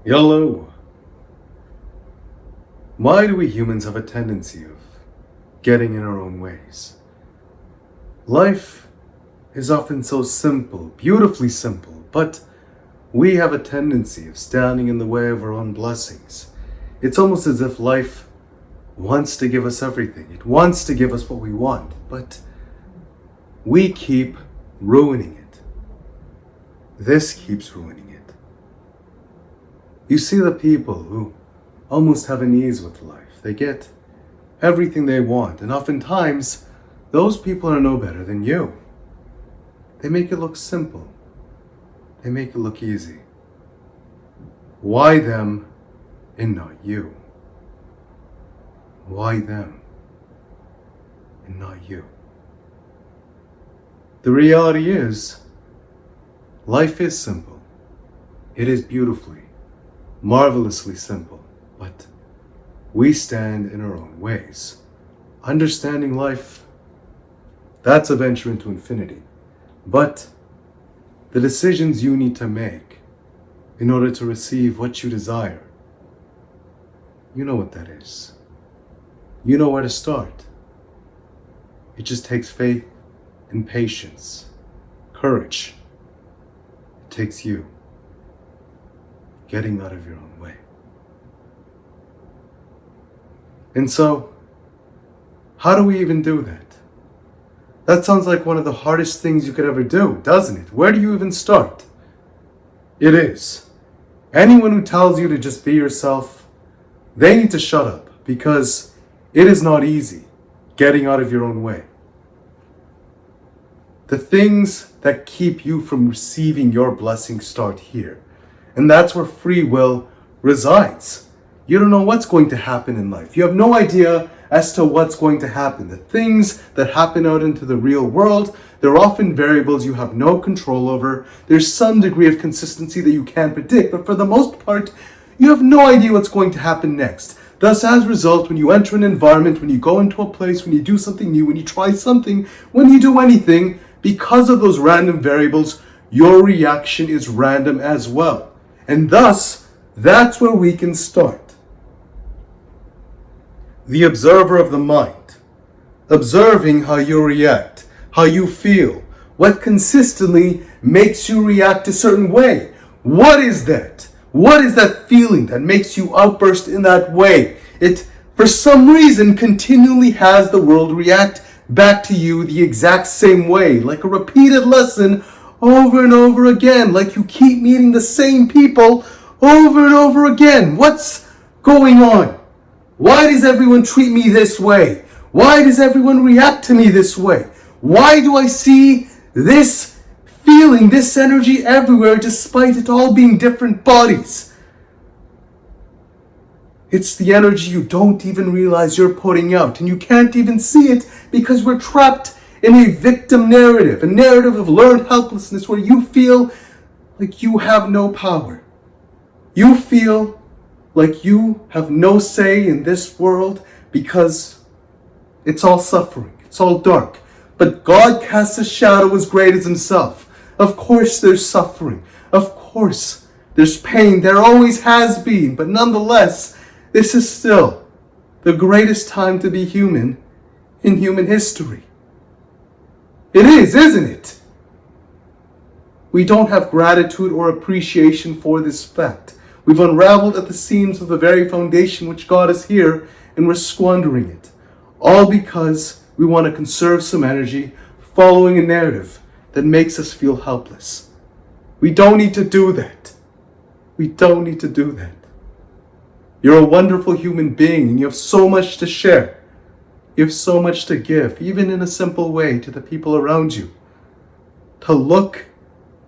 Hello. Why do we humans have a tendency of getting in our own ways? Life is often so simple, beautifully simple, but we have a tendency of standing in the way of our own blessings. It's almost as if life wants to give us everything. It wants to give us what we want, but we keep ruining it. This keeps ruining it. You see the people who almost have an ease with life. They get everything they want, and oftentimes those people are no better than you. They make it look simple. They make it look easy. Why them and not you? Why them and not you? The reality is, life is simple. It is beautifully, marvelously simple, but we stand in our own ways. Understanding life, that's a venture into infinity. But the decisions you need to make in order to receive what you desire, you know what that is. You know where to start. It just takes faith and patience, courage. It takes you getting out of your own way. And so, how do we even do that? That sounds like one of the hardest things you could ever do, doesn't it? Where do you even start? It is. Anyone who tells you to just be yourself, they need to shut up, because it is not easy getting out of your own way. The things that keep you from receiving your blessing start here. And that's where free will resides. You don't know what's going to happen in life. You have no idea as to what's going to happen. The things that happen out into the real world, they're often variables you have no control over. There's some degree of consistency that you can predict, but for the most part, you have no idea what's going to happen next. Thus, as a result, when you enter an environment, when you go into a place, when you do something new, when you try something, when you do anything, because of those random variables, your reaction is random as well. And thus, that's where we can start. The observer of the mind, observing how you react, how you feel, what consistently makes you react a certain way. What is that? What is that feeling that makes you outburst in that way? It, for some reason, continually has the world react back to you the exact same way, like a repeated lesson over and over again, like you keep meeting the same people over and over again. What's going on? Why does everyone treat me this way? Why does everyone react to me this way? Why do I see this feeling, this energy everywhere, despite it all being different bodies? It's the energy you don't even realize you're putting out, and you can't even see it because we're trapped in a victim narrative, a narrative of learned helplessness where you feel like you have no power. You feel like you have no say in this world because it's all suffering, it's all dark. But God casts a shadow as great as himself. Of course there's suffering. Of course there's pain. There always has been. But nonetheless, this is still the greatest time to be human in human history. It is, isn't it? We don't have gratitude or appreciation for this fact. We've unraveled at the seams of the very foundation which got us here, and we're squandering it. All because we want to conserve some energy following a narrative that makes us feel helpless. We don't need to do that. We don't need to do that. You're a wonderful human being, and you have so much to share. You have so much to give, even in a simple way, to the people around you. To look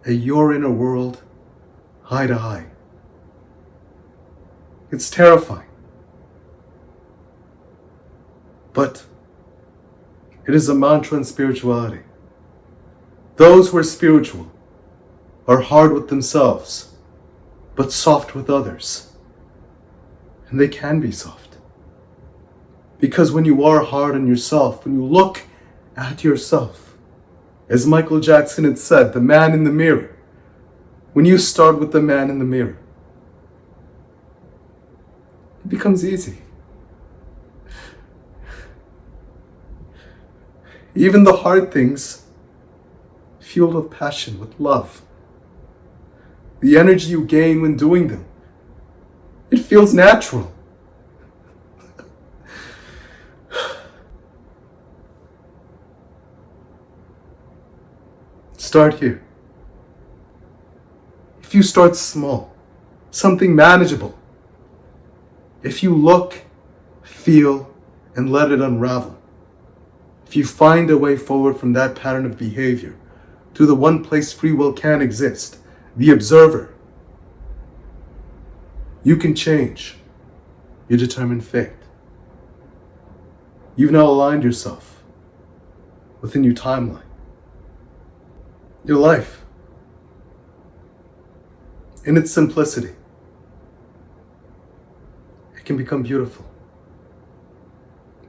at your inner world eye to eye. It's terrifying. But it is a mantra in spirituality. Those who are spiritual are hard with themselves, but soft with others. And they can be soft. Because when you are hard on yourself, when you look at yourself, as Michael Jackson had said, the man in the mirror, when you start with the man in the mirror, it becomes easy. Even the hard things, fueled with passion, with love. The energy you gain when doing them, it feels natural. Start here. If you start small, something manageable, if you look, feel, and let it unravel, if you find a way forward from that pattern of behavior to the one place free will can exist, the observer, you can change your determined fate. You've now aligned yourself with a new timeline. Your life, in its simplicity, it can become beautiful.